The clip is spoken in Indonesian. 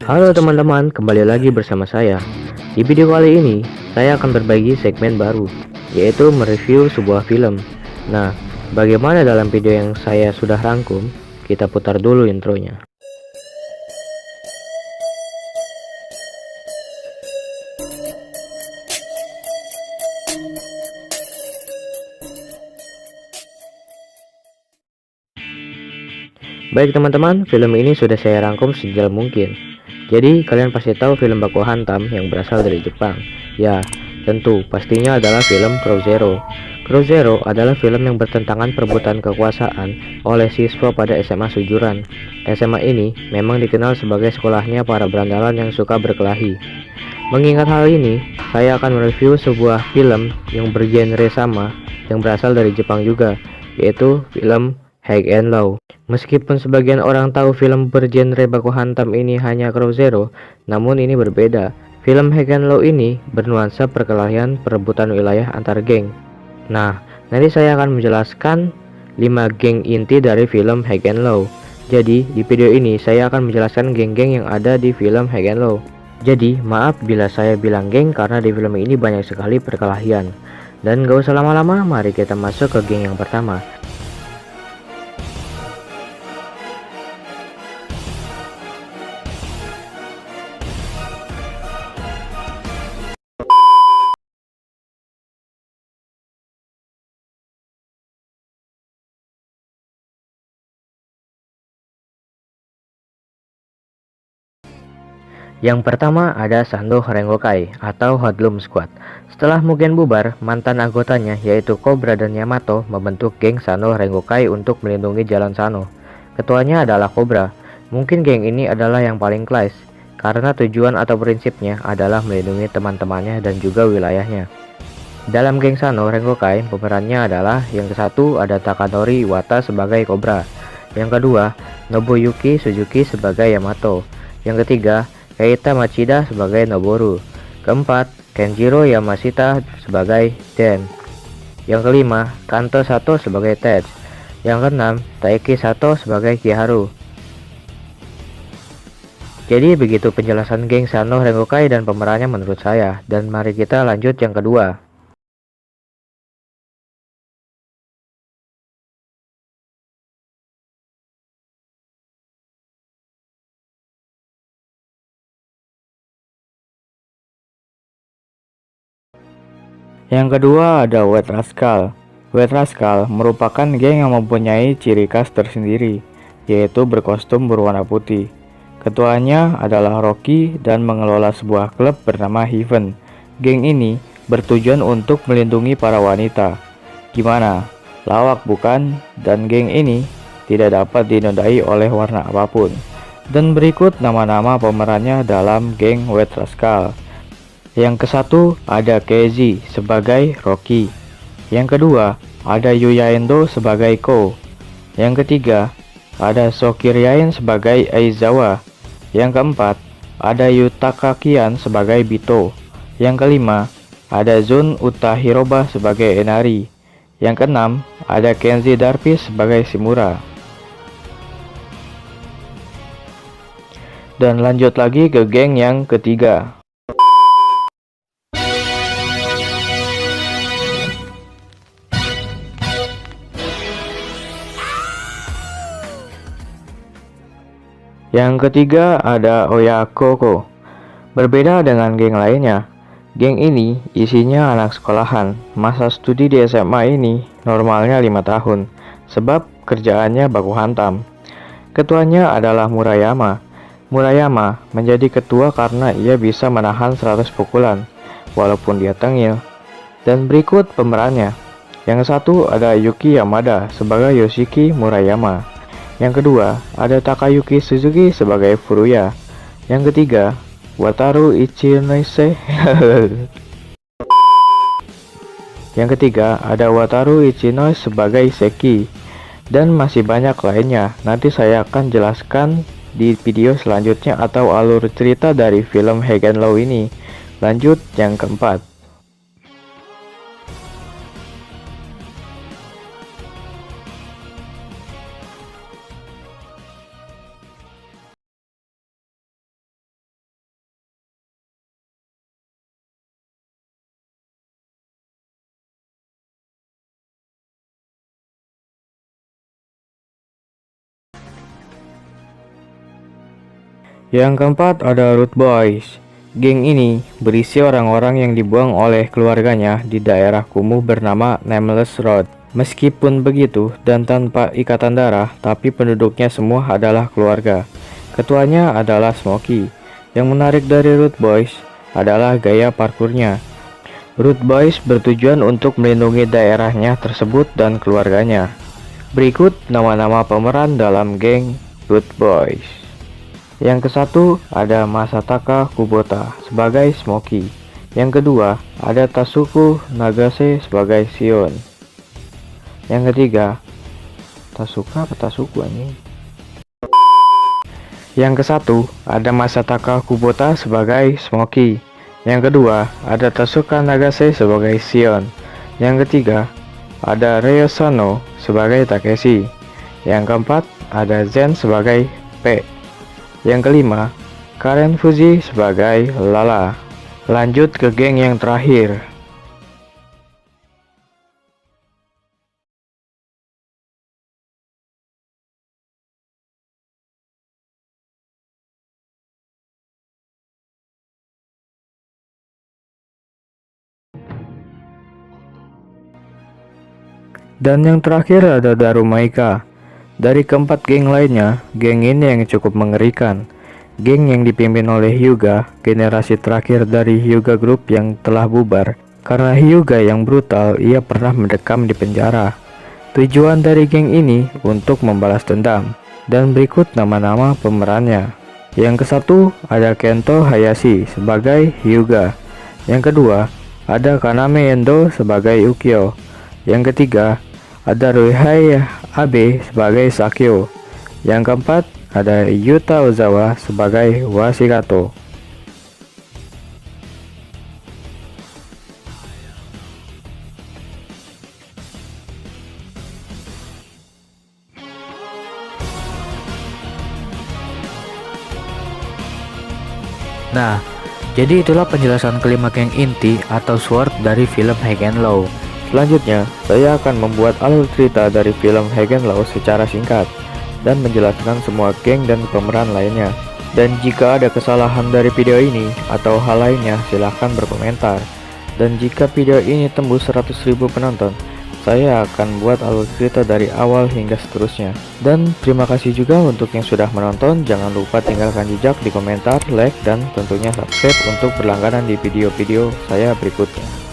Halo teman-teman, kembali lagi bersama saya. Di video kali ini, saya akan berbagi segmen baru, yaitu mereview sebuah film. Nah, bagaimana dalam video yang saya sudah rangkum? Kita putar dulu intronya. Baik teman-teman, film ini sudah saya rangkum sejauh mungkin. Jadi, kalian pasti tahu film baku hantam yang berasal dari Jepang. Ya, tentu, pastinya adalah film Crow Zero. Crow Zero adalah film yang bertentangan perebutan kekuasaan oleh siswa pada SMA Sujuran. SMA ini memang dikenal sebagai sekolahnya para berandalan yang suka berkelahi. Mengingat hal ini, saya akan mereview sebuah film yang bergenre sama yang berasal dari Jepang juga, yaitu film High and Low. Meskipun sebagian orang tahu film bergenre baku hantam ini hanya Crow Zero, namun ini berbeda. Film High and Low ini bernuansa perkelahian perebutan wilayah antar geng. Nah, nanti saya akan menjelaskan 5 geng inti dari film High and Low. Jadi, di video ini saya akan menjelaskan geng-geng yang ada di film High and Low. Jadi, maaf bila saya bilang geng karena di film ini banyak sekali perkelahian. Dan gak usah lama-lama, mari kita masuk ke geng yang pertama. Yang pertama ada Sando Rengokai atau Hoodlum Squad. Setelah Mugen bubar, mantan anggotanya yaitu Cobra dan Yamato membentuk geng Sando Rengokai untuk melindungi Jalan Sano. Ketuanya adalah Cobra. Mungkin geng ini adalah yang paling kelas karena tujuan atau prinsipnya adalah melindungi teman-temannya dan juga wilayahnya. Dalam geng Sano Rengokai, pemerannya adalah yang ke-1 ada Takanori Iwata sebagai Cobra, yang kedua Nobuyuki Suzuki sebagai Yamato, yang ketiga Keita Machida sebagai Noboru, keempat Kenjiro Yamashita sebagai Den, yang kelima Kanto Sato sebagai Tetsu, yang keenam Taiki Sato sebagai Kiharu. Jadi begitu penjelasan geng Sano Rengokai dan pemerannya menurut saya, dan mari kita lanjut yang kedua. Yang kedua ada White Rascal. White Rascal merupakan geng yang mempunyai ciri khas tersendiri, yaitu berkostum berwarna putih. Ketuanya adalah Rocky dan mengelola sebuah klub bernama Heaven. Geng ini bertujuan untuk melindungi para wanita. Gimana? Lawak bukan? Dan geng ini tidak dapat dinodai oleh warna apapun. Dan berikut nama-nama pemerannya dalam geng White Rascal. Yang ke-1 ada Keizi sebagai Rocky. Yang kedua ada Yuya Endo sebagai Ko. Yang ketiga ada Sokiryain sebagai Aizawa. Yang keempat ada Yutaka Kian sebagai Bito. Yang kelima ada Zun Utahiroba sebagai Enari. Yang keenam ada Kenji Darvis sebagai Shimura. Dan lanjut lagi ke geng yang ketiga. Yang ketiga ada Oyakoko. Berbeda dengan geng lainnya, geng ini isinya anak sekolahan. Masa studi di SMA ini normalnya 5 tahun, sebab kerjaannya baku hantam. Ketuanya adalah Murayama. Murayama menjadi ketua karena ia bisa menahan 100 pukulan, walaupun dia tengil. Dan berikut pemerannya. Yang satu ada Yuki Yamada sebagai Yoshiki Murayama. Yang kedua, ada Takayuki Suzuki sebagai Furuya. Yang ketiga, Wataru Ichinose. Yang ketiga, ada Wataru Ichinose sebagai Seki. Dan masih banyak lainnya. Nanti saya akan jelaskan di video selanjutnya atau alur cerita dari film High and Low ini. Lanjut yang keempat. Yang keempat ada Root Boys. Geng ini berisi orang-orang yang dibuang oleh keluarganya di daerah kumuh bernama Nameless Road. Meskipun begitu dan tanpa ikatan darah, tapi penduduknya semua adalah keluarga. Ketuanya adalah Smokey. Yang menarik dari Root Boys adalah gaya parkurnya. Root Boys bertujuan untuk melindungi daerahnya tersebut dan keluarganya. Berikut nama-nama pemeran dalam geng Root Boys. Yang kesatu ada Masataka Kubota sebagai Smokey. Yang kedua ada Tasuku Nagase sebagai Sion. Yang ketiga Tasuka apa Tasuku ini? Yang kesatu ada Masataka Kubota sebagai Smokey. Yang kedua ada Tasuka Nagase sebagai Sion. Yang ketiga ada Ryo Sano sebagai Takeshi. Yang keempat ada Zen sebagai P. Yang kelima, Karen Fuji sebagai Lala. Lanjut ke geng yang terakhir. Dan yang terakhir ada Darumaika. Dari keempat geng lainnya, geng ini yang cukup mengerikan. Geng yang dipimpin oleh Hyuga, generasi terakhir dari Hyuga Group yang telah bubar. Karena Hyuga yang brutal, ia pernah mendekam di penjara. Tujuan dari geng ini untuk membalas dendam. Dan berikut nama-nama pemerannya. Yang kesatu ada Kento Hayashi sebagai Hyuga. Yang kedua ada Kaname Endo sebagai Ukyo. Yang ketiga ada Ruihei Abe sebagai Sakyo. Yang keempat ada Yuta Ozawa sebagai Washikato. Nah, jadi itulah penjelasan kelima geng inti atau SWORD dari film High and Low. Selanjutnya, saya akan membuat alur cerita dari film High and Low secara singkat dan menjelaskan semua geng dan pemeran lainnya. Dan jika ada kesalahan dari video ini atau hal lainnya, silahkan berkomentar. Dan jika video ini tembus 100.000 penonton, saya akan buat alur cerita dari awal hingga seterusnya. Dan terima kasih juga untuk yang sudah menonton. Jangan lupa tinggalkan jejak di komentar, like, dan tentunya subscribe untuk berlangganan di video-video saya berikutnya.